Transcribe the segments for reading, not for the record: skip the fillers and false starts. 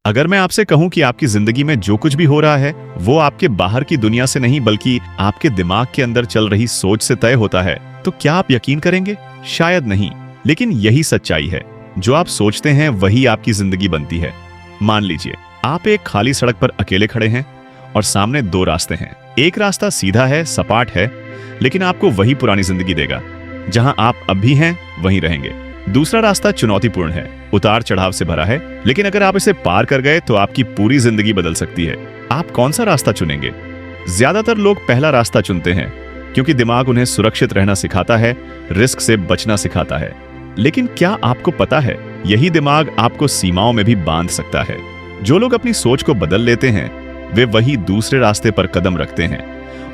अगर मैं आपसे कहूं कि आपकी जिंदगी में जो कुछ भी हो रहा है वो आपके बाहर की दुनिया से नहीं बल्कि आपके दिमाग के अंदर चल रही सोच से तय होता है, तो क्या आप यकीन करेंगे? शायद नहीं, लेकिन यही सच्चाई है। जो आप सोचते हैं वही आपकी जिंदगी बनती है। मान लीजिए आप एक खाली सड़क पर अकेले खड़े हैं और सामने दो रास्ते हैं। एक रास्ता सीधा है, सपाट है, लेकिन आपको वही पुरानी जिंदगी देगा। जहां आप अब भी हैं वहीं रहेंगे। दूसरा रास्ता चुनौतीपूर्ण है, उतार चढ़ाव से भरा है, लेकिन अगर आप इसे पार कर गए तो आपकी पूरी जिंदगी बदल सकती है। आप कौन सा रास्ता चुनेंगे? ज्यादातर लोग पहला रास्ता चुनते हैं क्योंकि दिमाग उन्हें सुरक्षित रहना सिखाता है, रिस्क से बचना सिखाता है। लेकिन क्या आपको पता है, यही दिमाग आपको सीमाओं में भी बांध सकता है। जो लोग अपनी सोच को बदल लेते हैं वे वही दूसरे रास्ते पर कदम रखते हैं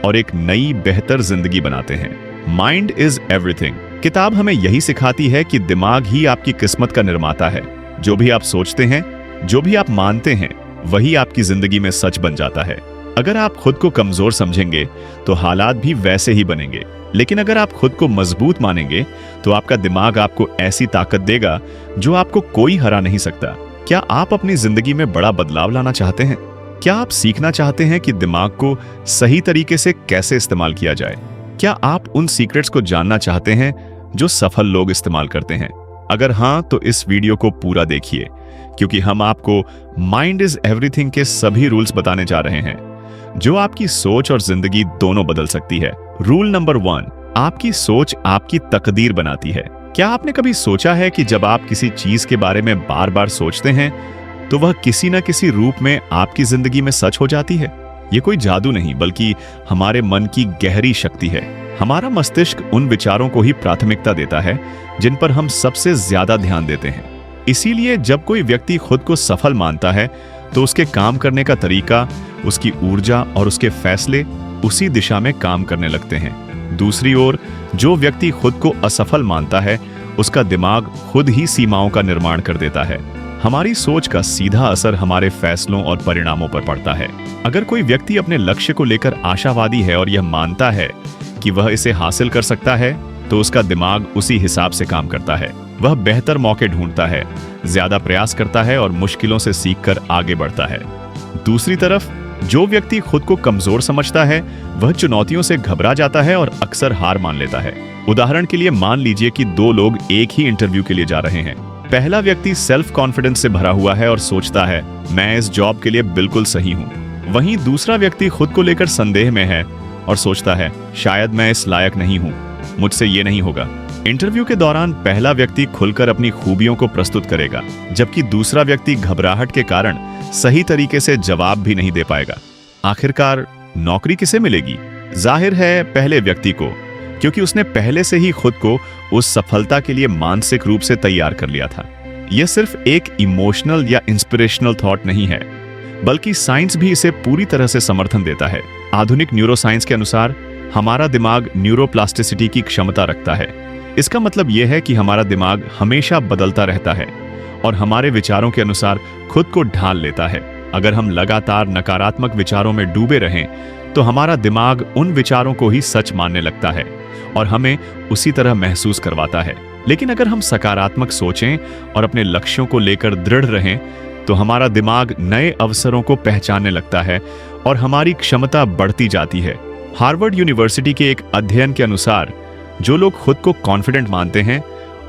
और एक नई बेहतर जिंदगी बनाते हैं। माइंड इज एवरीथिंग किताब हमें यही सिखाती है कि दिमाग ही आपकी किस्मत का निर्माता है। जो भी आप सोचते हैं, जो भी आप मानते हैं, वही आपकी जिंदगी में सच बन जाता है। अगर आप खुद को कमजोर समझेंगे तो हालात भी वैसे ही बनेंगे, लेकिन अगर आप खुद को मजबूत मानेंगे तो आपका दिमाग आपको ऐसी ताकत देगा जो आपको कोई हरा नहीं सकता। क्या आप अपनी जिंदगी में बड़ा बदलाव लाना चाहते हैं? क्या आप सीखना चाहते हैं कि दिमाग को सही तरीके से कैसे इस्तेमाल किया जाए? क्या आप उन सीक्रेट्स को जानना चाहते हैं जो सफल लोग इस्तेमाल करते हैं? अगर हां, तो इस वीडियो को पूरा देखिए, क्योंकि हम आपको माइंड इज एवरीथिंग के सभी रूल्स बताने जा रहे हैं जो आपकी सोच और जिंदगी दोनों बदल सकती है। रूल नंबर 1, आपकी सोच आपकी तकदीर बनाती है। क्या आपने कभी सोचा है कि जब आप किसी चीज के बारे में बार बार सोचते हैं तो वह किसी न किसी रूप में आपकी जिंदगी में सच हो जाती है? ये कोई जादू नहीं, बल्कि हमारे मन की गहरी शक्ति है। हमारा मस्तिष्क उन विचारों को ही प्राथमिकता देता है जिन पर हम सबसे ज्यादा ध्यान देते हैं। इसीलिए जब कोई व्यक्ति खुद को सफल मानता है तो उसके काम करने का तरीका, उसकी ऊर्जा और उसके फैसले उसी दिशा में काम करने लगते हैं। दूसरी ओर जो व्यक्ति खुद को असफल मानता है उसका दिमाग खुद ही सीमाओं का निर्माण कर देता है। हमारी सोच का सीधा असर हमारे फैसलों और परिणामों पर पड़ता है। अगर कोई व्यक्ति अपने लक्ष्य को लेकर आशावादी है और यह मानता है कि वह इसे हासिल कर सकता है तो उसका दिमाग उसी हिसाब से काम करता है। वह बेहतर मौके ढूंढता है, ज्यादा प्रयास करता है और मुश्किलों से सीखकर आगे बढ़ता है। दूसरी तरफ जो व्यक्ति खुद को कमजोर समझता है वह चुनौतियों से घबरा जाता है और अक्सर हार मान लेता है। उदाहरण के लिए मान लीजिए कि दो लोग एक ही इंटरव्यू के लिए जा रहे हैं। पहला व्यक्ति सेल्फ कॉन्फिडेंस से भरा हुआ है और सोचता है, मैं इस जॉब के लिए बिल्कुल सही हूं। वहीं दूसरा व्यक्ति खुद को लेकर संदेह में है और सोचता है, शायद मैं इस लायक नहीं हूं, मुझसे ये नहीं होगा। इंटरव्यू के दौरान पहला व्यक्ति खुलकर अपनी खूबियों को प्रस्तुत करेगा, जबकि दूसरा व्यक्ति घबराहट के कारण सही तरीके से जवाब भी नहीं दे पाएगा। आखिरकार नौकरी किसे मिलेगी? जाहिर है पहले व्यक्ति को, क्योंकि उसने पहले से ही खुद को उस सफलता के लिए मानसिक रूप से तैयार कर लिया था। यह सिर्फ एक इमोशनल या इंस्पिरेशनल थॉट नहीं है, बल्कि साइंस भी इसे पूरी तरह से समर्थन देता है। आधुनिक न्यूरोसाइंस के अनुसार हमारा दिमाग न्यूरोप्लास्टिसिटी की क्षमता रखता है। इसका मतलब यह है कि हमारा दिमाग हमेशा बदलता रहता है और हमारे विचारों के अनुसार खुद को ढाल लेता है। अगर हम लगातार नकारात्मक विचारों में डूबे रहें तो हमारा दिमाग उन विचारों को ही सच मानने लगता है और हमें उसी तरह महसूस करवाता है। लेकिन अगर हम सकारात्मक सोचें और अपने लक्ष्यों को लेकर दृढ़ रहें तो हमारा दिमाग नए अवसरों को पहचानने लगता है और हमारी क्षमता बढ़ती जाती है। हार्वर्ड यूनिवर्सिटी के एक अध्ययन के अनुसार जो लोग खुद को कॉन्फिडेंट मानते हैं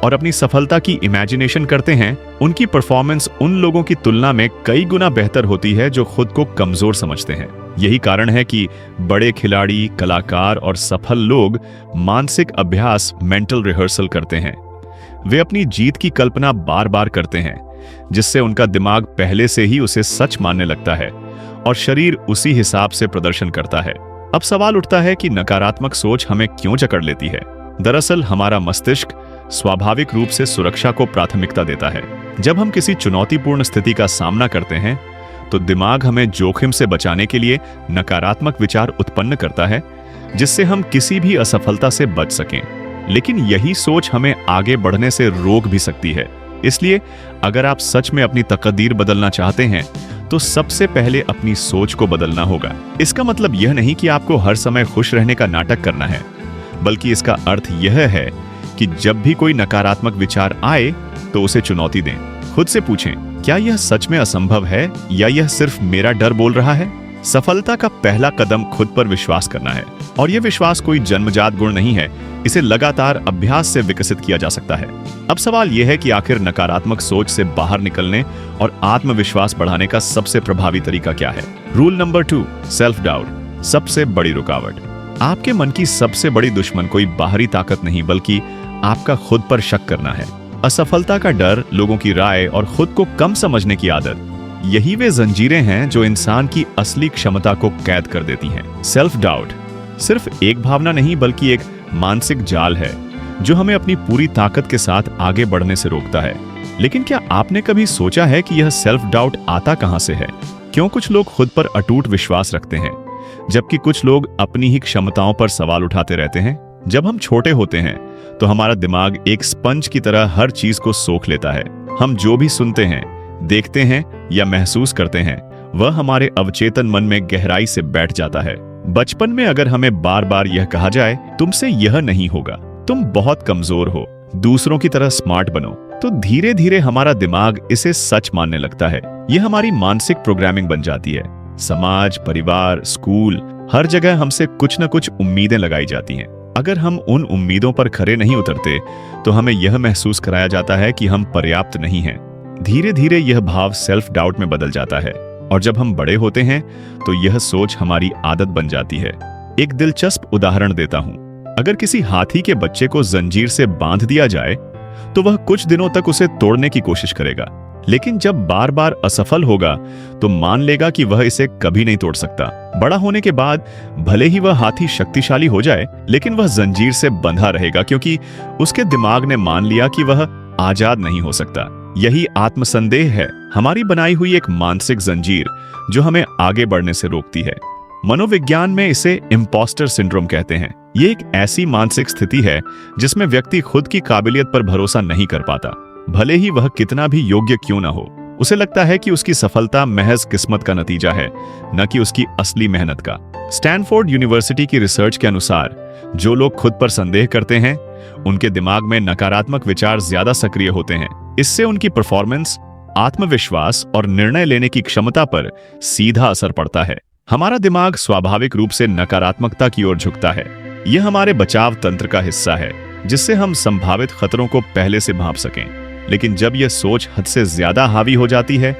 और अपनी सफलता की इमेजिनेशन करते हैं, उनकी परफॉर्मेंस उन लोगों की तुलना में कई गुना बेहतर होती है जो खुद को कमजोर समझते हैं। यही कारण है कि बड़े खिलाड़ी, कलाकार और सफल लोग मानसिक अभ्यास, मेंटल रिहर्सल करते हैं। वे अपनी जीत की कल्पना बार बार करते हैं, जिससे उनका दिमाग पहले से ही उसे सच मानने लगता है और शरीर उसी हिसाब से प्रदर्शन करता है। अब सवाल उठता है कि नकारात्मक सोच हमें क्यों जकड़ लेती है? दरअसल हमारा मस्तिष्क स्वाभाविक रूप से सुरक्षा को प्राथमिकता देता है। जब हम किसी चुनौतीपूर्ण स्थिति का सामना करते हैं तो दिमाग हमें जोखिम से बचाने के लिए नकारात्मक विचार उत्पन्न करता है, जिससे हम किसी भी असफलता से बच सकें। लेकिन यही सोच हमें आगे बढ़ने से रोक भी सकती है। इसलिए अगर आप सच में अपनी तकदीर बदलना चाहते हैं तो सबसे पहले अपनी सोच को बदलना होगा। इसका मतलब यह नहीं कि आपको हर समय खुश रहने का नाटक करना है, बल्कि इसका अर्थ यह है कि जब भी कोई नकारात्मक विचार आए तो उसे चुनौती दें। खुद से पूछें, क्या यह सच में असंभव है या यह सिर्फ मेरा डर बोल रहा है? सफलता का पहला कदम खुद पर विश्वास करना है, और यह विश्वास कोई जन्मजात गुण नहीं है, इसे लगातार अभ्यास से विकसित किया जा सकता है। अब सवाल यह है कि आखिर नकारात्मक सोच से बाहर निकलने और आत्मविश्वास बढ़ाने का सबसे प्रभावी तरीका क्या है? रूल नंबर 2, सेल्फ डाउट, सबसे बड़ी रुकावट। आपके मन की सबसे बड़ी दुश्मन कोई बाहरी ताकत नहीं, बल्कि आपका खुद पर शक करना है। असफलता का डर, लोगों की राय और खुद को कम समझने की आदत, यही वे जंजीरें हैं जो इंसान की असली क्षमता को कैद कर देती हैं। सेल्फ डाउट सिर्फ एक भावना नहीं, बल्कि एक मानसिक जाल है जो हमें अपनी पूरी ताकत के साथ आगे बढ़ने से रोकता है। लेकिन क्या आपने कभी सोचा है कि यह सेल्फ डाउट आता कहां से है? क्यों कुछ लोग खुद पर अटूट विश्वास रखते हैं, जबकि कुछ लोग अपनी ही क्षमताओं पर सवाल उठाते रहते हैं? जब हम छोटे होते हैं तो हमारा दिमाग एक स्पंज की तरह हर चीज को सोख लेता है। हम जो भी सुनते हैं, देखते हैं या महसूस करते हैं, वह हमारे अवचेतन मन में गहराई से बैठ जाता है। बचपन में अगर हमें बार बार यह कहा जाए, तुमसे यह नहीं होगा, तुम बहुत कमजोर हो, दूसरों की तरह स्मार्ट बनो, तो धीरे धीरे हमारा दिमाग इसे सच मानने लगता है। यह हमारी मानसिक प्रोग्रामिंग बन जाती है। समाज, परिवार, स्कूल, हर जगह हमसे कुछ न कुछ उम्मीदें लगाई जाती हैं। अगर हम उन उम्मीदों पर खरे नहीं उतरते तो हमें यह महसूस कराया जाता है कि हम पर्याप्त नहीं हैं। धीरे धीरे यह भाव सेल्फ डाउट में बदल जाता है, और जब हम बड़े होते हैं तो यह सोच हमारी आदत बन जाती है। एक दिलचस्प उदाहरण देता हूं। अगर किसी हाथी के बच्चे को जंजीर से बांध दिया जाए तो वह कुछ दिनों तक उसे तोड़ने की कोशिश करेगा, लेकिन जब बार बार असफल होगा तो मान लेगा कि वह इसे कभी नहीं तोड़ सकता। बड़ा होने के बाद भले ही वह हाथी शक्तिशाली हो जाए, लेकिन वह जंजीर से बंधा रहेगा, क्योंकि उसके दिमाग ने मान लिया कि वह आजाद नहीं हो सकता। यही आत्मसंदेह है, हमारी बनाई हुई एक मानसिक जंजीर जो हमें आगे बढ़ने से रोकती है। मनोविज्ञान में इसे इम्पोस्टर सिंड्रोम कहते हैं। ये एक ऐसी मानसिक स्थिति है जिसमें व्यक्ति खुद की काबिलियत पर भरोसा नहीं कर पाता, भले ही वह कितना भी योग्य क्यों ना हो। उसे लगता है कि उसकी सफलता महज किस्मत का नतीजा है, न कि उसकी असली मेहनत का। स्टैनफोर्ड यूनिवर्सिटी की रिसर्च के अनुसार जो लोग खुद पर संदेह करते हैं, उनके दिमाग में नकारात्मक विचार ज्यादा सक्रिय होते हैं। इससे उनकी परफॉर्मेंस, आत्मविश्वास और निर्णय लेने की क्षमता पर सीधा असर पड़ता है। हमारा दिमाग स्वाभाविक रूप से नकारात्मकता की ओर झुकता है। यह हमारे बचाव तंत्र का हिस्सा है, जिससे हम संभावित खतरों को पहले से भांप सकें। लेकिन जब यह सोच हद से ज्यादा हावी हो जाती है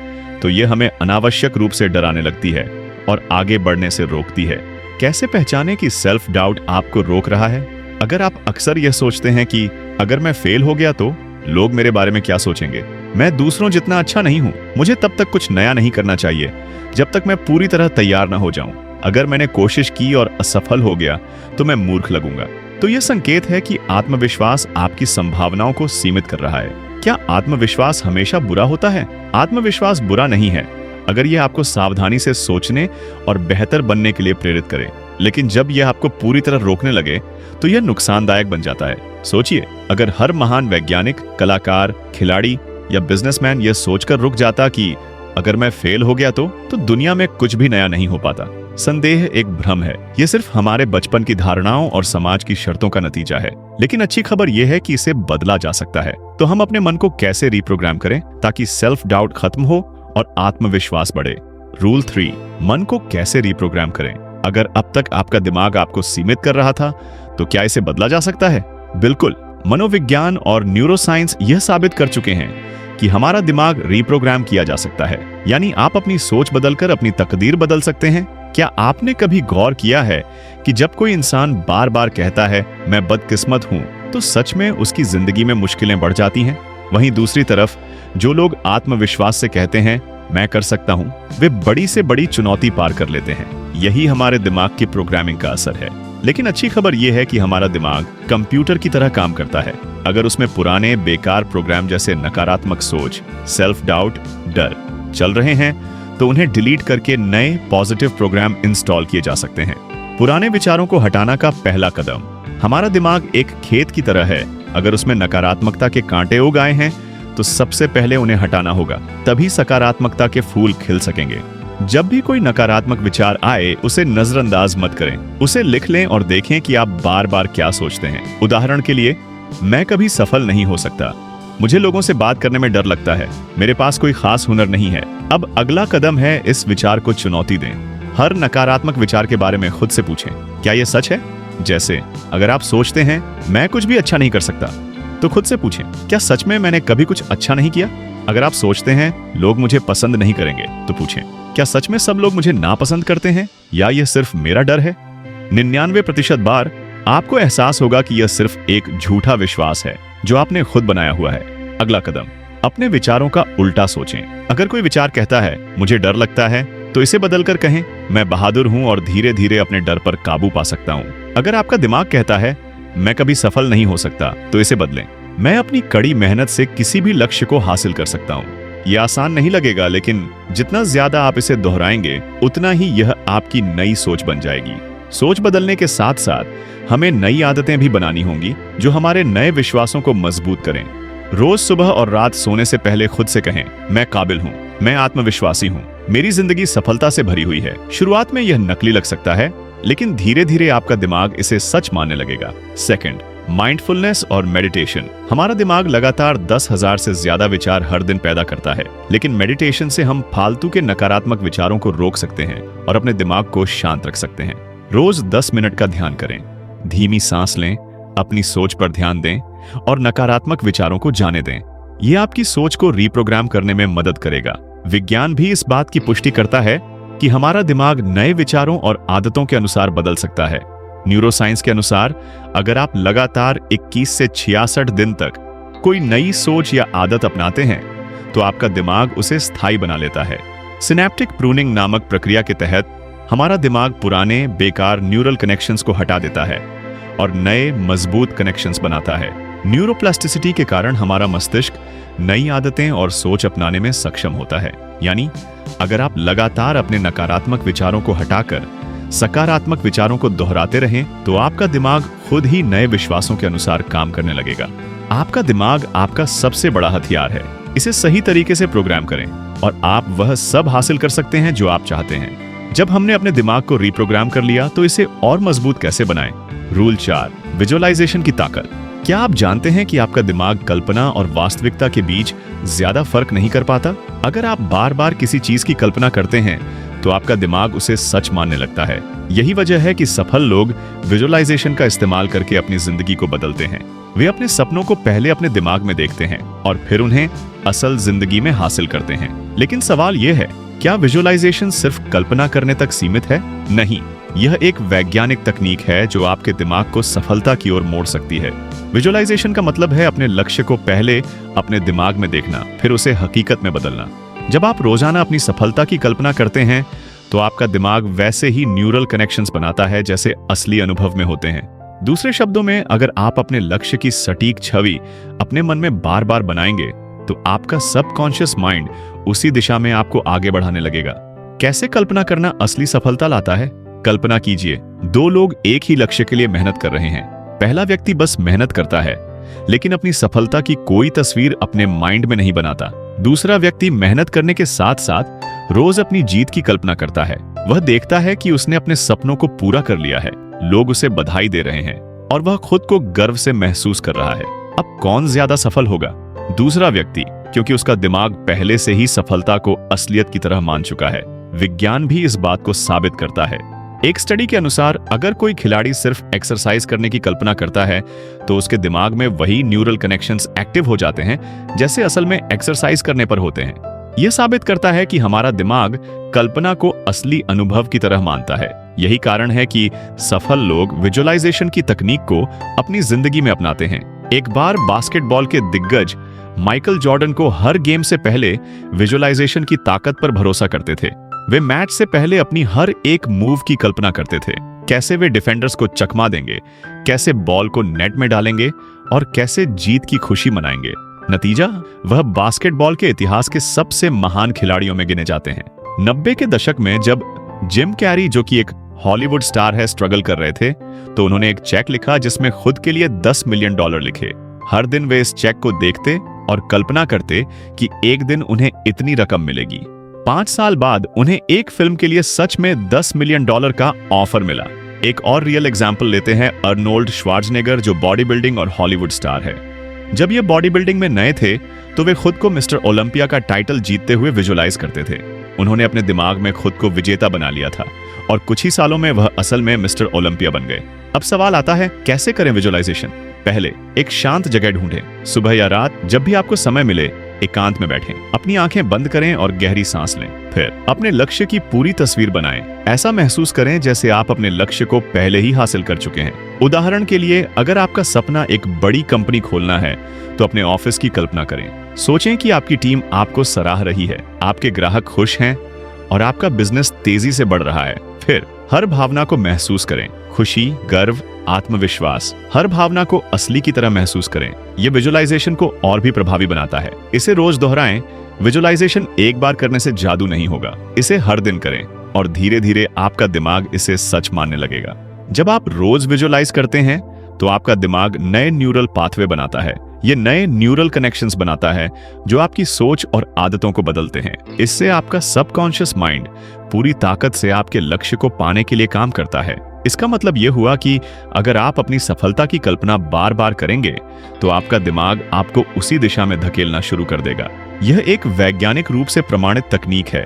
तो यह हमें अनावश्यक रूप से डराने लगती है और आगे बढ़ने से रोकती है। कैसे पहचानें कि सेल्फ डाउट आपको रोक रहा है? अगर आप अक्सर यह सोचते हैं कि अगर मैं फेल हो गया तो लोग मेरे बारे में क्या सोचेंगे, मैं दूसरों जितना अच्छा नहीं हूं, मुझे तब तक कुछ नया नहीं करना चाहिए जब तक मैं पूरी तरह तैयार ना हो जाऊं, अगर मैंने कोशिश की और असफल हो गया तो मैं मूर्ख लगूंगा, तो यह संकेत है कि आत्मविश्वास आपकी संभावनाओं को सीमित कर रहा है। क्या आत्मविश्वास हमेशा बुरा होता है? आत्मविश्वास बुरा नहीं है अगर यह आपको सावधानी से सोचने और बेहतर बनने के लिए प्रेरित करे, लेकिन जब यह आपको पूरी तरह रोकने लगे तो यह नुकसानदायक बन जाता है। सोचिए, अगर हर महान वैज्ञानिक, कलाकार, खिलाड़ी या बिजनेसमैन यह सोचकर रुक जाता कि अगर मैं फेल हो गया तो दुनिया में कुछ भी नया नहीं हो पाता। संदेह एक भ्रम है, यह सिर्फ हमारे बचपन की धारणाओं और समाज की शर्तों का नतीजा है। लेकिन अच्छी खबर यह है कि इसे बदला जा सकता है। तो हम अपने मन को कैसे रिप्रोग्राम करें ताकि सेल्फ डाउट खत्म हो और आत्मविश्वास बढ़े? रूल 3, मन को कैसे रिप्रोग्राम करें? अगर अब तक आपका दिमाग आपको सीमित कर रहा था तो क्या इसे बदला जा सकता है? बिल्कुल। मनोविज्ञान और न्यूरोसाइंस यह साबित कर चुके हैं कि हमारा दिमाग रिप्रोग्राम किया जा सकता है, यानी आप अपनी सोच बदलकर अपनी तकदीर बदल सकते हैं। क्या आपने कभी गौर किया है कि जब कोई इंसान बार बार कहता है मैं बदकिस्मत हूं, तो सच में उसकी जिंदगी में मुश्किलें बढ़ जाती हैं? वहीं दूसरी तरफ जो लोग आत्मविश्वास से कहते हैं मैं कर सकता हूं, वे बड़ी से बड़ी चुनौती पार कर लेते हैं। यही हमारे दिमाग की प्रोग्रामिंग का असर है। लेकिन अच्छी खबर यह है कि हमारा दिमाग कंप्यूटर की तरह काम करता है। अगर उसमें पुराने बेकार प्रोग्राम जैसे नकारात्मक सोच, सेल्फ डाउट, डर चल रहे हैं तो उन्हें डिलीट करके नए पॉजिटिव प्रोग्राम इंस्टॉल किए जा सकते हैं। पुराने विचारों को हटाना का पहला कदम। हमारा दिमाग एक खेत की तरह है, अगर उसमें नकारात्मकता के कांटे उग आए हैं तो सबसे पहले उन्हें हटाना होगा, तभी सकारात्मकता के फूल खिल सकेंगे। जब भी कोई नकारात्मक विचार आए उसे नजरअंदाज मत करें, उसे लिख लें और देखें कि आप बार बार क्या सोचते हैं। उदाहरण के लिए, मैं कभी सफल नहीं हो सकता, मुझे लोगों से बात करने में डर लगता है, मेरे पास कोई खास हुनर नहीं है। अब अगला कदम है इस विचार को चुनौती दें। हर नकारात्मक विचार के बारे में खुद से पूछें, क्या यह सच है? जैसे अगर आप सोचते हैं मैं कुछ भी अच्छा नहीं कर सकता, तो खुद से पूछें, क्या सच में मैंने कभी कुछ अच्छा नहीं किया? अगर आप सोचते हैं लोग मुझे पसंद नहीं करेंगे, तो पूछें, क्या सच में सब लोग मुझे नापसंद करते हैं या यह सिर्फ मेरा डर है? 99% बार आपको एहसास होगा कि यह सिर्फ एक झूठा विश्वास है जो आपने खुद बनाया हुआ है। अगला कदम, अपने विचारों का उल्टा सोचें। अगर कोई विचार कहता है मुझे डर लगता है, तो इसे बदलकर कहें मैं बहादुर हूं और धीरे धीरे अपने डर पर काबू पा सकता हूं। अगर आपका दिमाग कहता है मैं कभी सफल नहीं हो सकता, तो इसे बदलें, मैं अपनी कड़ी मेहनत से किसी भी लक्ष्य को हासिल कर सकता हूं। यह आसान नहीं लगेगा, लेकिन जितना ज्यादा आप इसे दोहराएंगे उतना ही यह आपकी नई सोच बन जाएगी। सोच बदलने के साथ साथ हमें नई आदतें भी बनानी होंगी जो हमारे नए विश्वासों को मजबूत करें। रोज सुबह और रात सोने से पहले खुद से कहें मैं काबिल हूं, मैं आत्मविश्वासी हूं, मेरी जिंदगी सफलता से भरी हुई है। शुरुआत में यह नकली लग सकता है, लेकिन धीरे धीरे आपका दिमाग इसे सच मानने लगेगा। सेकंड, माइंडफुलनेस और मेडिटेशन। हमारा दिमाग लगातार 10,000 से ज्यादा विचार हर दिन पैदा करता है, लेकिन मेडिटेशन से हम फालतू के नकारात्मक विचारों को रोक सकते हैं और अपने दिमाग को शांत रख सकते हैं। रोज 10 मिनट का ध्यान करें, धीमी सांस लें, अपनी सोच पर ध्यान दें और नकारात्मक विचारों को जाने दें। यह आपकी सोच को रीप्रोग्राम करने में मदद करेगा। विज्ञान भी इस बात की पुष्टि करता है कि हमारा दिमाग नए विचारों और आदतों के अनुसार बदल सकता है। न्यूरोसाइंस के अनुसार अगर आप लगातार 21 से 66 दिन तक कोई नई सोच या आदत अपनाते हैं, तो आपका दिमाग उसे स्थायी बना लेता है। सिनेप्टिक प्रूनिंग नामक प्रक्रिया के तहत हमारा दिमाग पुराने बेकार न्यूरल कनेक्शंस को हटा देता है और नए मजबूत कनेक्शंस बनाता है। न्यूरोप्लास्टिसिटी के कारण हमारा मस्तिष्क नई आदतें और सोच अपनाने में सक्षम होता है। यानी अगर आप लगातार अपने नकारात्मक विचारों को हटाकर सकारात्मक विचारों को दोहराते रहें, तो आपका दिमाग खुद ही नए विश्वासों के अनुसार काम करने लगेगा। आपका दिमाग आपका सबसे बड़ा हथियार है। इसे सही तरीके से प्रोग्राम करें और आप वह सब हासिल कर सकते हैं जो आप चाहते हैं। जब हमने अपने दिमाग को रीप्रोग्राम कर लिया, तो इसे और मजबूत कैसे बनाएं? रूल 4, विजुअलाइजेशन की ताकत। क्या आप जानते हैं कि आपका दिमाग कल्पना और वास्तविकता के बीच ज्यादा फर्क नहीं कर पाता? अगर आप बार बार किसी चीज की कल्पना करते हैं, तो आपका दिमाग उसे सच मानने लगता है। यही वजह है कि सफल लोग विजुअलाइजेशन का इस्तेमाल करके अपनी जिंदगी को बदलते हैं। वे अपने सपनों को पहले अपने दिमाग में देखते हैं और फिर उन्हें असल जिंदगी में हासिल करते हैं। लेकिन सवाल यह है, क्या विजुअलाइजेशन सिर्फ कल्पना करने तक सीमित है? नहीं, यह एक वैज्ञानिक तकनीक है जो आपके दिमाग को सफलता की ओर मोड़ सकती है। विजुअलाइजेशन का मतलब है अपने लक्ष्य को पहले अपने दिमाग में देखना, फिर उसे हकीकत में बदलना। जब आप रोजाना अपनी सफलता की कल्पना करते हैं, तो आपका दिमाग वैसे ही न्यूरल कनेक्शंस बनाता है जैसे असली अनुभव में होते हैं। दूसरे शब्दों में, अगर आप अपने लक्ष्य की सटीक छवि अपने मन में बार बार बनाएंगे, तो आपका सबकॉन्शियस माइंड उसी दिशा में आपको आगे बढ़ाने लगेगा। कैसे कल्पना करना असली सफलता लाता है? कल्पना कीजिए, 2 लोग एक ही लक्ष्य के लिए मेहनत कर रहे हैं। पहला व्यक्ति बस मेहनत करता है, लेकिन अपनी सफलता की कोई तस्वीर अपने माइंड में नहीं बनाता। दूसरा व्यक्ति मेहनत करने के साथ साथ रोज अपनी जीत की कल्पना करता है। वह देखता है कि उसने अपने सपनों को पूरा कर लिया है, लोग उसे बधाई दे रहे हैं और वह खुद को गर्व से महसूस कर रहा है। अब कौन ज्यादा सफल होगा? दूसरा व्यक्ति, क्योंकि उसका दिमाग पहले से ही सफलता को असलियत की तरह मान चुका है। विज्ञान भी इस बात को साबित करता है। एक स्टडी के अनुसार अगर कोई खिलाड़ी सिर्फ एक्सरसाइज करने की कल्पना करता है, तो उसके दिमाग में वही न्यूरल कनेक्शंस एक्टिव हो जाते हैं जैसे असल में एक्सरसाइज करने पर होते हैं। यह साबित करता है कि हमारा दिमाग कल्पना को असली अनुभव की तरह मानता है। यही कारण है कि सफल लोग विजुअलाइजेशन की तकनीक को अपनी जिंदगी में अपनाते हैं। एक बार बास्केटबॉल के दिग्गज माइकल जॉर्डन को हर गेम से पहले विजुअलाइजेशन की ताकत पर भरोसा करते थे। वे मैच से पहले अपनी हर एक मूव की कल्पना करते थे, कैसे वे डिफेंडर्स को चकमा देंगे, कैसे बॉल को नेट में डालेंगे और कैसे जीत की खुशी मनाएंगे। नतीजा, वह बास्केटबॉल के इतिहास के सबसे महान खिलाड़ियों में गिने जाते हैं। 90 के दशक में जब जिम कैरी, जो कि एक हॉलीवुड स्टार है, स्ट्रगल कर रहे थे, तो उन्होंने एक चेक लिखा जिसमें खुद के लिए $10 मिलियन लिखे। हर दिन वे इस चेक को देखते और कल्पना करते कि एक दिन उन्हें इतनी रकम मिलेगी। 5 साल बाद उन्हें एक फिल्म के लिए सच में $10 मिलियन का ऑफर मिला। एक और रियल एग्जाम्पल लेते हैं अर्नोल्ड श्वार्ज़नेगर, जो बॉडी बिल्डिंग और हॉलीवुड स्टार है। जब ये बॉडी बिल्डिंग में नए थे तो वे खुद को मिस्टर ओलंपिया का टाइटल जीतते हुए विजुलाइज करते थे। उन्होंने अपने दिमाग में खुद को विजेता बना लिया था और कुछ ही सालों में वह असल में मिस्टर ओलंपिया बन गए। अब सवाल आता है, कैसे करें विजुलाइजेशन? पहले एक शांत जगह ढूंढें। सुबह या रात जब भी आपको समय मिले एकांत में बैठें, अपनी आंखें बंद करें और गहरी सांस लें। फिर अपने लक्ष्य की पूरी तस्वीर बनाएं। ऐसा महसूस करें जैसे आप अपने लक्ष्य को पहले ही हासिल कर चुके हैं। उदाहरण के लिए, अगर आपका सपना एक बड़ी कंपनी खोलना है तो अपने ऑफिस की कल्पना करें। सोचें कि आपकी टीम आपको सराह रही है, आपके ग्राहक खुश हैं और आपका बिजनेस तेजी से बढ़ रहा है। फिर हर भावना को महसूस करें, खुशी, गर्व, आत्मविश्वास, हर भावना को असली की तरह महसूस करें। यह विजुलाइजेशन को और भी प्रभावी बनाता है। इसे रोज दोहराएं। विजुलाइजेशन एक बार करने से जादू नहीं होगा, इसे हर दिन करें और धीरे धीरे आपका दिमाग इसे सच मानने लगेगा। जब आप रोज विजुलाइज करते हैं तो आपका दिमाग नए न्यूरल पाथवे बनाता है। ये नए न्यूरल कनेक्शंस बनाता है जो आपकी सोच और आदतों को बदलते हैं। इससे आपका सबकॉन्शियस माइंड पूरी ताकत से आपके लक्ष्य को पाने के लिए काम करता है। इसका मतलब यह हुआ कि अगर आप अपनी सफलता की कल्पना बार बार करेंगे तो आपका दिमाग आपको उसी दिशा में धकेलना शुरू कर देगा। यह एक वैज्ञानिक रूप से प्रमाणित तकनीक है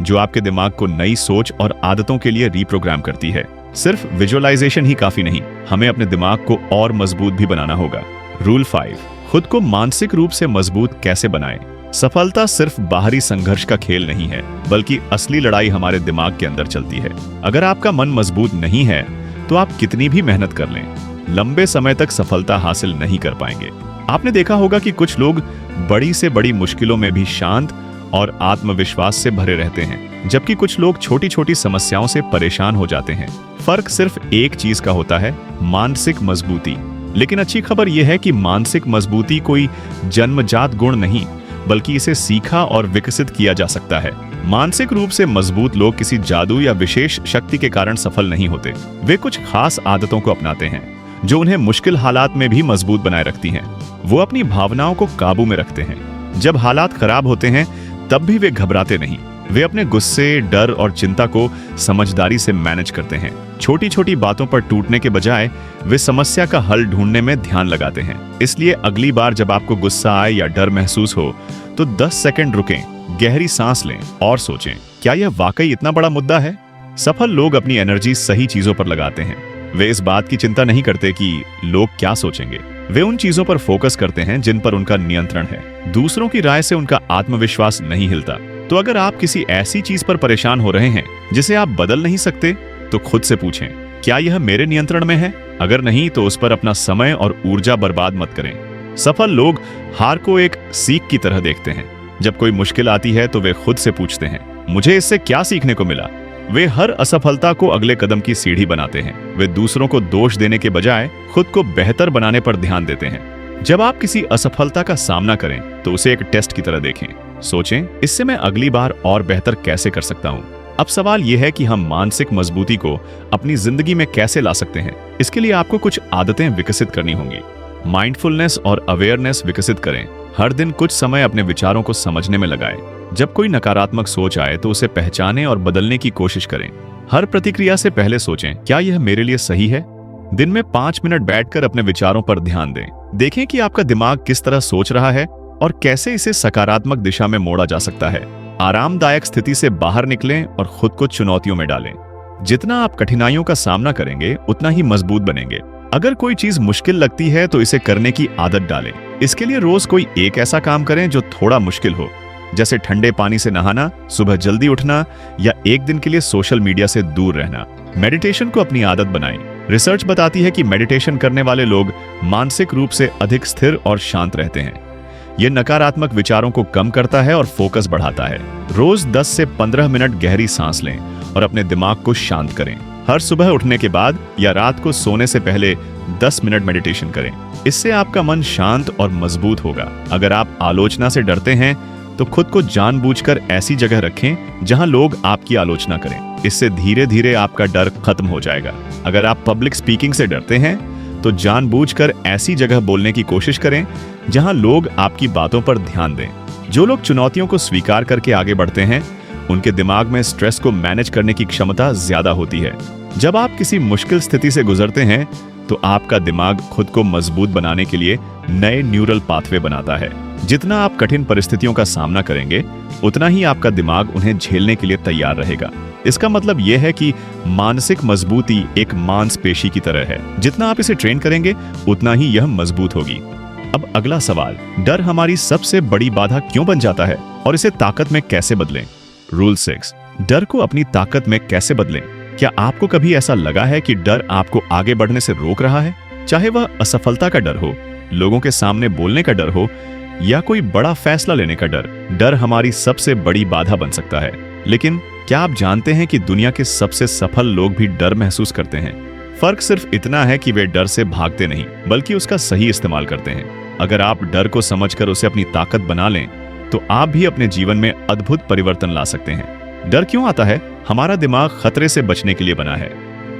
जो आपके दिमाग को नई सोच और आदतों के लिए रीप्रोग्राम करती है। सिर्फ विजुअलाइजेशन ही काफी नहीं, हमें अपने दिमाग को और मजबूत भी बनाना होगा। रूल 5, खुद को मानसिक रूप से मजबूत कैसे बनाएं? सफलता सिर्फ बाहरी संघर्ष का खेल नहीं है, बल्कि असली लड़ाई हमारे दिमाग के अंदर चलती है। अगर आपका मन मजबूत नहीं है तो आप कितनी भी मेहनत कर लें, लंबे समय तक सफलता हासिल नहीं कर पाएंगे। आपने देखा होगा कि कुछ लोग बड़ी से बड़ी मुश्किलों में भी शांत और आत्मविश्वास से भरे रहते हैं, जबकि कुछ लोग छोटी छोटी समस्याओं से परेशान हो जाते हैं। फर्क सिर्फ एक चीज का होता है, मानसिक मजबूती। लेकिन अच्छी खबर यह है कि मानसिक मजबूती कोई जन्मजात गुण नहीं, बल्कि इसे सीखा और विकसित किया जा सकता है। मानसिक रूप से मजबूत लोग किसी जादू या विशेष शक्ति के कारण सफल नहीं होते। वे कुछ खास आदतों को अपनाते हैं जो उन्हें मुश्किल हालात में भी मजबूत बनाए रखती हैं। वो अपनी भावनाओं को काबू में रखते हैं। जब हालात खराब होते हैं तब भी वे घबराते नहीं। वे अपने गुस्से, डर और चिंता को समझदारी से मैनेज करते हैं। छोटी छोटी बातों पर टूटने के बजाय वे समस्या का हल ढूंढने में ध्यान लगाते हैं। इसलिए अगली बार जब आपको गुस्सा आए या डर महसूस हो तो 10 सेकंड रुकें, गहरी सांस लें और सोचें, क्या यह वाकई इतना बड़ा मुद्दा है? सफल लोग अपनी एनर्जी सही चीजों पर लगाते हैं। वे इस बात की चिंता नहीं करते कि लोग क्या सोचेंगे। वे उन चीजों पर फोकस करते हैं जिन पर उनका नियंत्रण है। दूसरों की राय से उनका आत्मविश्वास नहीं हिलता। तो अगर आप किसी ऐसी चीज पर परेशान हो रहे हैं जिसे आप बदल नहीं सकते, तो खुद से पूछें, क्या यह मेरे नियंत्रण में है? अगर नहीं तो उस पर अपना समय और ऊर्जा बर्बाद मत करें। सफल लोग हार को एक सीख की तरह देखते हैं। जब कोई मुश्किल आती है तो वे खुद से पूछते हैं, मुझे इससे क्या सीखने को मिला? वे हर असफलता को अगले कदम की सीढ़ी बनाते हैं। वे दूसरों को दोष देने के बजाय खुद को बेहतर बनाने पर ध्यान देते हैं। जब आप किसी असफलता का सामना करें तो उसे एक टेस्ट की तरह देखें। सोचें, इससे मैं अगली बार और बेहतर कैसे कर सकता हूं? अब सवाल यह है कि हम मानसिक मजबूती को अपनी जिंदगी में कैसे ला सकते हैं। इसके लिए आपको कुछ आदतें विकसित करनी होंगी। माइंडफुलनेस और अवेयरनेस विकसित करें। हर दिन कुछ समय अपने विचारों को समझने में लगाएं। जब कोई नकारात्मक सोच आए तो उसे पहचानें और बदलने की कोशिश करें। हर प्रतिक्रिया से पहले सोचें, क्या यह मेरे लिए सही है? दिन में 5 मिनट बैठकर अपने विचारों पर ध्यान दें। देखें कि आपका दिमाग किस तरह सोच रहा है और कैसे इसे सकारात्मक दिशा में मोड़ा जा सकता है। आरामदायक स्थिति से बाहर निकलें और खुद को चुनौतियों में डालें। जितना आप कठिनाइयों का सामना करेंगे उतना ही मजबूत बनेंगे। अगर कोई चीज मुश्किल लगती है तो इसे करने की आदत डालें। इसके लिए रोज कोई एक ऐसा काम करें जो थोड़ा मुश्किल हो, जैसे ठंडे पानी से नहाना, सुबह जल्दी उठना या एक दिन के लिए सोशल मीडिया से दूर रहना। मेडिटेशन को अपनी आदत बनाएं। रिसर्च बताती है कि मेडिटेशन करने वाले लोग मानसिक रूप से अधिक स्थिर और शांत रहते हैं। यह नकारात्मक विचारों को कम करता है और फोकस बढ़ाता है। रोज 10 से 15 मिनट गहरी सांस लें और अपने दिमाग को शांत करें। हर सुबह उठने के बाद या रात को सोने से पहले 10 मिनट मेडिटेशन करें। इससे आपका मन शांत और मजबूत होगा। अगर आप आलोचना से डरते हैं तो खुद को जानबूझकर ऐसी जगह रखें जहां लोग आपकी आलोचना करें। इससे धीरे धीरे आपका डर खत्म हो जाएगा। अगर आप पब्लिक स्पीकिंग से डरते हैं तो जानबूझकर ऐसी जगह बोलने की कोशिश करें जहां लोग आपकी बातों पर ध्यान दें। जो लोग चुनौतियों को स्वीकार करके आगे बढ़ते हैं उनके दिमाग में स्ट्रेस को मैनेज करने की क्षमता ज्यादा होती है। जब आप किसी मुश्किल स्थिति से गुजरते हैं तो आपका दिमाग खुद को मजबूत बनाने के लिए नए न्यूरल पाथवे बनाता है। जितना आप कठिन परिस्थितियों का सामना करेंगे, उतना ही आपका दिमाग उन्हें झेलने के लिए तैयार रहेगा। इसका मतलब यह है कि मानसिक मजबूती एक मांसपेशी की तरह है। जितना आप इसे ट्रेन करेंगे, उतना ही यह मजबूत होगी। अब अगला सवाल, डर हमारी सबसे बड़ी बाधा क्यों बन जाता है और इसे ताकत में कैसे बदलें? रूल 6, डर को अपनी ताकत में कैसे बदलें? क्या आपको कभी ऐसा लगा है कि डर आपको आगे बढ़ने से रोक रहा है? चाहे वह असफलता का डर हो, लोगों के सामने बोलने का डर हो, या कोई बड़ा फैसला लेने का डर। डर हमारी सबसे बड़ी बाधा बन सकता है। लेकिन क्या आप जानते हैं कि दुनिया के सबसे सफल लोग भी डर महसूस करते हैं? फर्क सिर्फ इतना है कि वे डर से भागते नहीं, बल्कि उसका सही इस्तेमाल करते हैं। अगर आप डर को समझकर उसे अपनी ताकत बना लें, तो आप भी अपने जीवन में अद्भुत परिवर्तन ला सकते हैं। डर क्यों आता है? हमारा दिमाग खतरे से बचने के लिए बना है।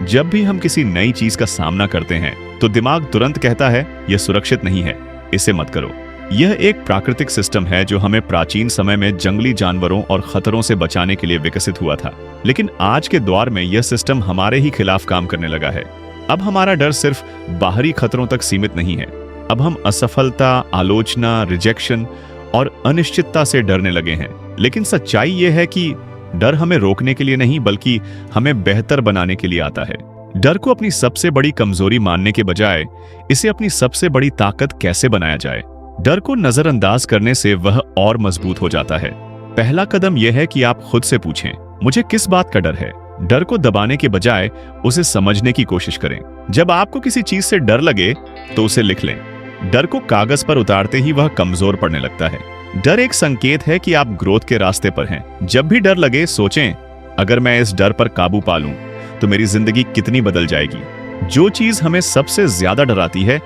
जब भी हम किसी नई चीज का सामना करते हैं, तो दिमाग तुरंत कहता है, यह सुरक्षित नहीं है, इसे मत करो। यह एक प्राकृतिक सिस्टम है जो हमें प्राचीन समय में जंगली जानवरों और खतरों से बचाने के लिए विकसित हुआ था। लेकिन आज के दौर में यह सिस्टम हमारे ही खिलाफ काम करने लगा है। अब हमारा डर सिर्फ बाहरी खतरों तक सीमित नहीं है। अब हम असफलता, आलोचना, रिजेक्शन और अनिश्चितता से डरने लगे हैं। लेकिन सच्चाई यह है कि डर हमें रोकने के लिए नहीं, बल्कि हमें बेहतर बनाने के लिए आता है। डर को अपनी सबसे बड़ी कमजोरी मानने के बजाय इसे अपनी सबसे बड़ी ताकत कैसे बनाया जाए? डर को नजरअंदाज करने से वह और मजबूत हो जाता है। पहला कदम यह है कि आप खुद से पूछें, मुझे किस बात का डर है? डर को दबाने के बजाय उसे समझने की कोशिश करें। जब आपको किसी चीज से डर लगे, तो उसे लिख लें। डर को कागज पर उतारते ही वह कमजोर पड़ने लगता है। डर एक संकेत है कि आप ग्रोथ के रास्ते पर हैं। जब भी डर लगे, सोचें, अगर मैं इस डर पर काबू पा लूं, तो मेरी जिंदगी कितनी बदल जाएगी। जो चीज हमें सबसे ज्यादा डराती है,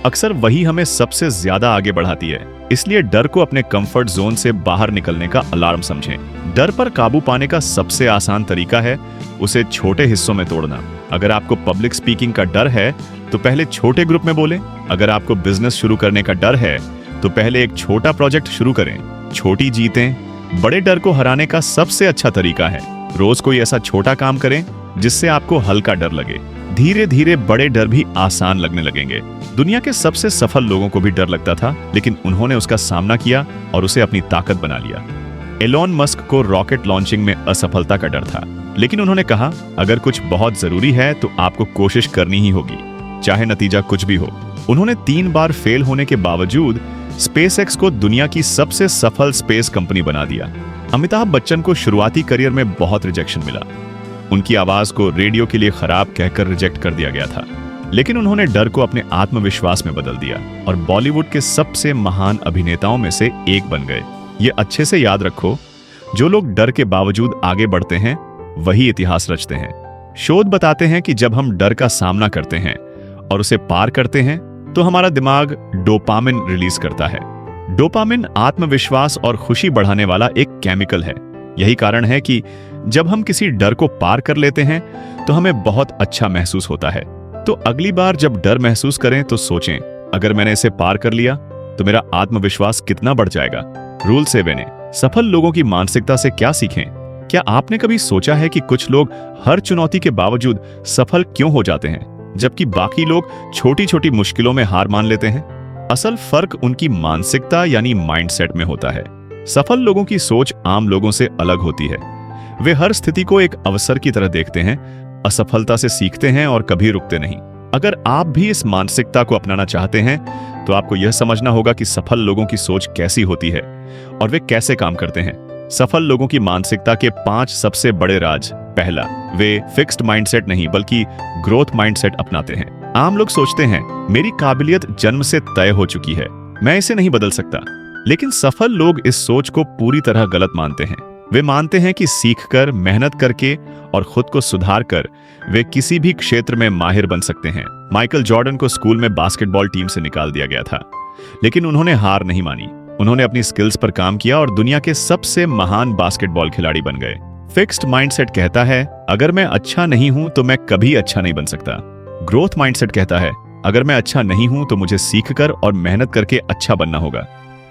अक्सर वही हमें सबसे ज्यादा आगे बढ़ाती है। इसलिए डर को अपने कंफर्ट जोन से बाहर निकलने का अलार्म समझें। डर पर काबू पाने का सबसे आसान तरीका है उसे छोटे हिस्सों में तोड़ना। अगर आपको पब्लिक स्पीकिंग का डर है, तो पहले छोटे ग्रुप में बोलें। अगर आपको बिजनेस शुरू करने का डर है, तो पहले एक छोटा प्रोजेक्ट शुरू करें। छोटी जीतें बड़े डर को हराने का सबसे अच्छा तरीका है। रोज कोई ऐसा छोटा काम करें जिससे आपको हल्का डर लगे। धीरे धीरे बड़े डर भी आसान लगने लगेंगे। दुनिया के सबसे सफल लोगों को भी डर लगता था, लेकिन उन्होंने उसका सामना किया और उसे अपनी ताकत बना लिया। एलोन मस्क को रॉकेट लॉन्चिंग में असफलता का डर था, लेकिन उन्होंने कहा, अगर कुछ बहुत जरूरी है तो आपको कोशिश करनी ही होगी, चाहे नतीजा कुछ भी हो। उन्होंने 3 बार फेल होने के बावजूद स्पेसएक्स को दुनिया की सबसे सफल स्पेस कंपनी बना दिया। अमिताभ बच्चन को शुरुआती करियर में बहुत रिजेक्शन मिला। उनकी आवाज को रेडियो के लिए खराब कहकर रिजेक्ट कर दिया गया था, लेकिन उन्होंने डर को अपने आत्मविश्वास में बदल दिया और बॉलीवुड के सबसे महान अभिनेताओं में से एक बन गए। ये अच्छे से याद रखो, जो लोग डर के बावजूद आगे बढ़ते हैं, वही इतिहास रचते हैं। शोध बताते हैं कि जब हम डर का सामना करते हैं और उसे पार करते हैं, तो हमारा दिमाग डोपामिन रिलीज करता है। डोपामिन आत्मविश्वास और खुशी बढ़ाने वाला एक केमिकल है। यही कारण है कि जब हम किसी डर को पार कर लेते हैं, तो हमें बहुत अच्छा महसूस होता है। तो अगली बार जब डर महसूस करें, तो सोचें, अगर मैंने इसे पार कर लिया, तो मेरा आत्मविश्वास कितना बढ़ जाएगा। रूल 7, सफल लोगों की मानसिकता से क्या सीखें? क्या आपने कभी सोचा है कि कुछ लोग हर चुनौती के बावजूद सफल क्यों हो जाते हैं, जबकि बाकी लोग छोटी छोटी मुश्किलों में हार मान लेते हैं? असल फर्क उनकी मानसिकता यानी माइंडसेट में होता है। सफल लोगों की सोच आम लोगों से अलग होती है। वे हर स्थिति को एक अवसर की तरह देखते हैं, असफलता से सीखते हैं और कभी रुकते नहीं। अगर आप भी इस मानसिकता को अपनाना चाहते हैं, तो आपको यह समझना होगा कि सफल लोगों की सोच कैसी होती है और वे कैसे काम करते हैं। सफल लोगों की मानसिकता के 5 सबसे बड़े राज। पहला, वे फिक्स्ड माइंडसेट नहीं बल्कि ग्रोथ माइंडसेट अपनाते हैं। आम लोग सोचते हैं, मेरी काबिलियत जन्म से तय हो चुकी है, मैं इसे नहीं बदल सकता। लेकिन सफल लोग इस सोच को पूरी तरह गलत मानते हैं। वे मानते हैं कि सीखकर, मेहनत करके और खुद को सुधार कर वे किसी भी क्षेत्र में माहिर बन सकते हैं। माइकल जॉर्डन को स्कूल में बास्केटबॉल टीम से निकाल दिया गया था, लेकिन उन्होंने हार नहीं मानी। उन्होंने अपनी स्किल्स पर काम किया और दुनिया के सबसे महान बास्केटबॉल खिलाड़ी बन गए। फिक्स्ड माइंडसेट कहता है, अगर मैं अच्छा नहीं हूं तो मैं कभी अच्छा नहीं बन सकता। ग्रोथ माइंडसेट कहता है, अगर मैं अच्छा नहीं हूं तो मुझे सीखकर और मेहनत करके अच्छा बनना होगा।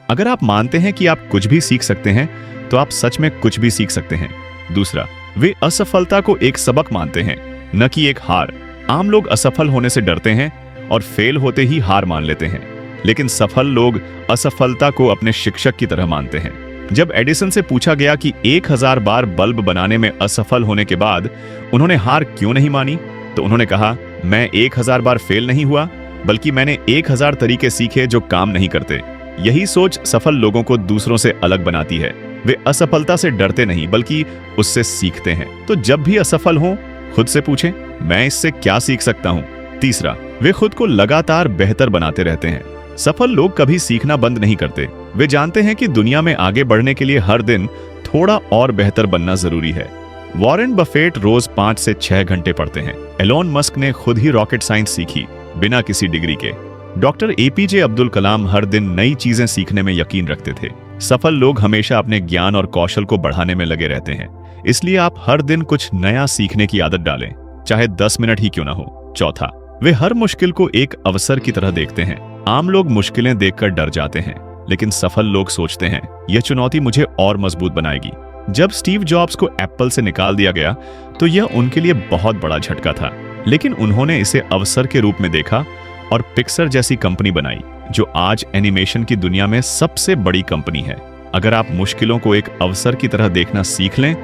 अगर आप मानते हैं कि आप कुछ भी सीख सकते हैं, तो आप सच में कुछ भी सीख सकते हैं। दूसरा, वे असफलता को एक सबक मानते हैं, न कि एक हार। आम लोग असफल होने से डरते हैं और फेल होते ही हार मान लेते हैं, लेकिन सफल लोग असफलता को अपने शिक्षक की तरह मानते हैं। जब एडिसन से पूछा गया कि 1000 बार बल्ब बनाने में असफल होने के बाद उन्होंने हार क्यों नहीं मानी, तो उन्होंने कहा, मैं 1000 बार फेल नहीं हुआ, बल्कि मैंने 1000 तरीके सीखे जो काम नहीं करते। यही सोच सफल लोगों को दूसरों से अलग बनाती है। वे असफलता से डरते नहीं, बल्कि उससे सीखते हैं। तो जब भी असफल हों, खुद से पूछें, मैं इससे क्या सीख सकता हूं। तीसरा, वे खुद को लगातार बेहतर बनाते रहते हैं। सफल लोग कभी सीखना बंद नहीं करते। वे जानते हैं कि दुनिया में आगे बढ़ने के लिए हर दिन थोड़ा और बेहतर बनना जरूरी है। वॉरेन बफेट रोज 5 से 6 घंटे पढ़ते हैं। एलोन मस्क ने खुद ही रॉकेट साइंस सीखी बिना किसी डिग्री के। डॉक्टर एपीजे अब्दुल कलाम हर दिन नई चीजें सीखने में यकीन रखते थे। सफल लोग हमेशा अपने ज्ञान और कौशल को बढ़ाने में लगे रहते हैं। इसलिए आप हर दिन कुछ नया सीखने की आदत डालें, चाहे 10 मिनट ही क्यों ना हो। चौथा, वे हर मुश्किल को एक अवसर की तरह देखते हैं। आम लोग मुश्किलें देखकर डर जाते हैं, लेकिन सफल लोग सोचते हैं, यह चुनौती मुझे और मजबूत बनाएगी। जब स्टीव जॉब्स को एप्पल से निकाल दिया गया, तो यह उनके लिए बहुत बड़ा झटका था, लेकिन उन्होंने इसे अवसर के रूप में देखा और पिक्सर जैसी कंपनी बनाई, जो आज एनिमेशन की दुनिया में सबसे बड़ी कंपनी है। अगर आप मुश्किलों को एक अवसर की तरह देखना सीख लें,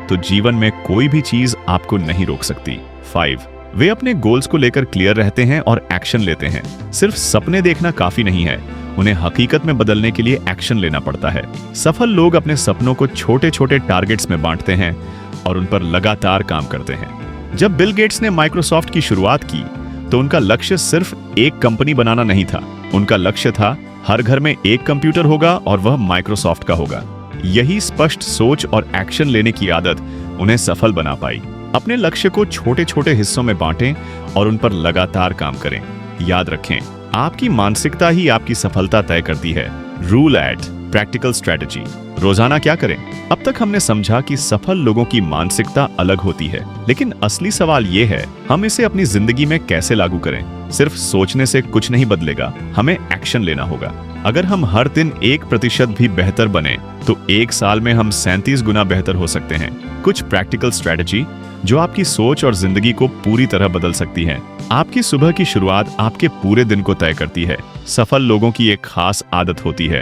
तो जीवन में कोई भी चीज आपको नहीं रोक सकती। 5, वे अपने गोल्स को लेकर क्लियर रहते हैं और एक्शन लेते हैं। सिर्फ सपने देखना काफी नहीं है, उन्हें हकीकत में बदलने के लिए एक्शन लेना पड़ता है। सफल लोग अपने सपनों को छोटे छोटे टारगेट्स में बांटते हैं और उन पर लगातार काम करते हैं। जब बिल गेट्स ने माइक्रोसॉफ्ट की शुरुआत की, तो उनका लक्ष्य सिर्फ एक कंपनी बनाना नहीं था। उनका लक्ष्य था, हर घर में एक कंप्यूटर होगा और वह माइक्रोसॉफ्ट का होगा। यही स्पष्ट सोच और एक्शन लेने की आदत उन्हें सफल बना पाई। अपने लक्ष्य को छोटे छोटे हिस्सों में बांटें और उन पर लगातार काम करें। याद रखें, आपकी मानसिकता ही आपकी सफलता तय करती है। Rule eight practical strategy. रोजाना क्या करें? अब तक हमने समझा कि सफल लोगों की मानसिकता अलग होती है, लेकिन असली सवाल ये है, हम इसे अपनी जिंदगी में कैसे लागू करें? सिर्फ सोचने से कुछ नहीं बदलेगा, हमें एक्शन लेना होगा। अगर हम हर दिन 1% भी बेहतर बने, तो 1 साल में हम 37 गुना बेहतर हो सकते हैं। कुछ प्रैक्टिकल स्ट्रेटजी जो आपकी सोच और जिंदगी को पूरी तरह बदल सकती है। आपकी सुबह की शुरुआत आपके पूरे दिन को तय करती है। सफल लोगों की एक खास आदत होती है,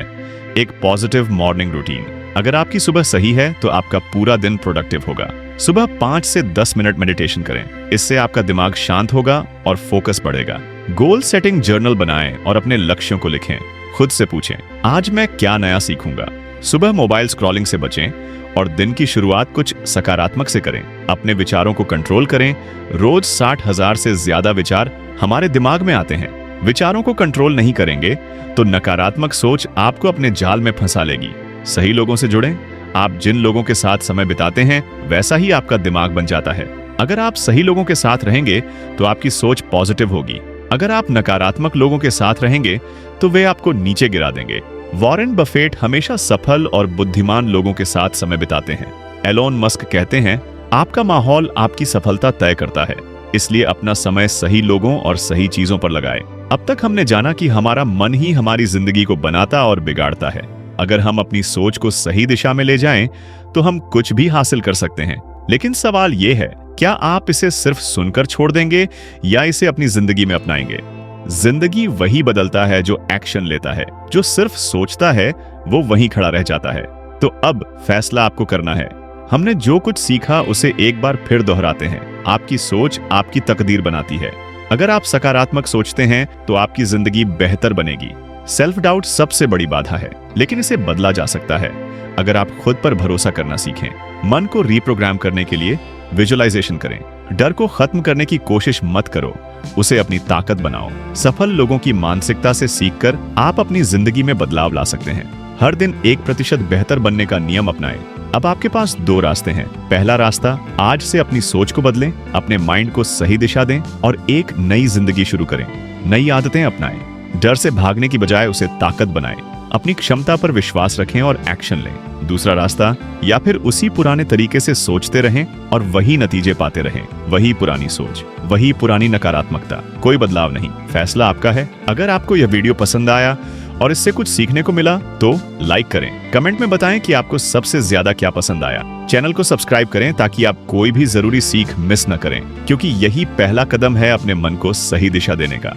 एक पॉजिटिव मॉर्निंग रूटीन। अगर आपकी सुबह सही है, तो आपका पूरा दिन प्रोडक्टिव होगा। सुबह 5 से 10 मिनट मेडिटेशन करें, इससे आपका दिमाग शांत होगा और फोकस बढ़ेगा। गोल सेटिंग जर्नल बनाएं और अपने लक्ष्यों को लिखें। खुद से पूछें, आज मैं क्या नया सीखूंगा। सुबह मोबाइल स्क्रॉलिंग से बचें और दिन की शुरुआत कुछ सकारात्मक से करें। अपने विचारों को कंट्रोल करें। रोज 60,000 से ज्यादा विचार हमारे दिमाग में आते हैं। विचारों को कंट्रोल नहीं करेंगे तो नकारात्मक सोच आपको अपने जाल में फंसा लेगी। सही लोगों से जुड़ें। आप जिन लोगों के साथ समय बिताते हैं, वैसा ही आपका दिमाग बन जाता है। अगर आप सही लोगों के साथ रहेंगे, तो आपकी सोच पॉजिटिव होगी। अगर आप नकारात्मक लोगों के साथ रहेंगे, तो वे आपको नीचे गिरा देंगे। वॉरेन बफेट हमेशा सफल और बुद्धिमान लोगों के साथ समय बिताते हैं। एलोन मस्क कहते हैं, आपका माहौल आपकी सफलता तय करता है, इसलिए अपना समय सही लोगों और सही चीजों पर लगाएं। अब तक हमने जाना कि हमारा मन ही हमारी जिंदगी को बनाता और बिगाड़ता है। अगर हम अपनी सोच को सही दिशा में ले जाएं, तो हम कुछ भी हासिल कर सकते हैं। लेकिन सवाल यह है, क्या आप इसे सिर्फ सुनकर छोड़ देंगे या इसे अपनी जिंदगी में अपनाएंगे? जिंदगी वही बदलता है जो एक्शन लेता है। जो सिर्फ सोचता है, वो वहीं खड़ा रह जाता है। तो अब फैसला आपको करना है। हमने जो कुछ सीखा उसे एक बार फिर दोहराते हैं। आपकी सोच आपकी तकदीर बनाती है। अगर आप सकारात्मक सोचते हैं, तो आपकी जिंदगी बेहतर बनेगी। सेल्फ डाउट सबसे बड़ी बाधा है, लेकिन इसे बदला जा सकता है अगर आप खुद पर भरोसा करना सीखें। मन को रीप्रोग्राम करने के लिए विजुअलाइजेशन करें। डर को खत्म करने की कोशिश मत करो, उसे अपनी ताकत बनाओ। सफल लोगों की मानसिकता से सीखकर आप अपनी जिंदगी में बदलाव ला सकते हैं। हर दिन 1% बेहतर बनने का नियम अपनाएं। अब आपके पास 2 रास्ते हैं। पहला रास्ता, आज से अपनी सोच को बदलें, अपने माइंड को सही दिशा दें और एक नई जिंदगी शुरू करें। नई आदतें अपनाएं। डर से भागने की बजाय उसे ताकत बनाएं। अपनी क्षमता पर विश्वास रखें और एक्शन लें। दूसरा रास्ता, या फिर उसी पुराने तरीके से सोचते रहें और वही नतीजे पाते रहें। वही पुरानी सोच, वही पुरानी नकारात्मकता, कोई बदलाव नहीं। फैसला आपका है। अगर आपको यह वीडियो पसंद आया और इससे कुछ सीखने को मिला तो लाइक करें। कमेंट में बताएं कि आपको सबसे ज्यादा क्या पसंद आया। चैनल को सब्सक्राइब करें ताकि आप कोई भी जरूरी सीख मिस न करें, क्योंकि यही पहला कदम है अपने मन को सही दिशा देने का।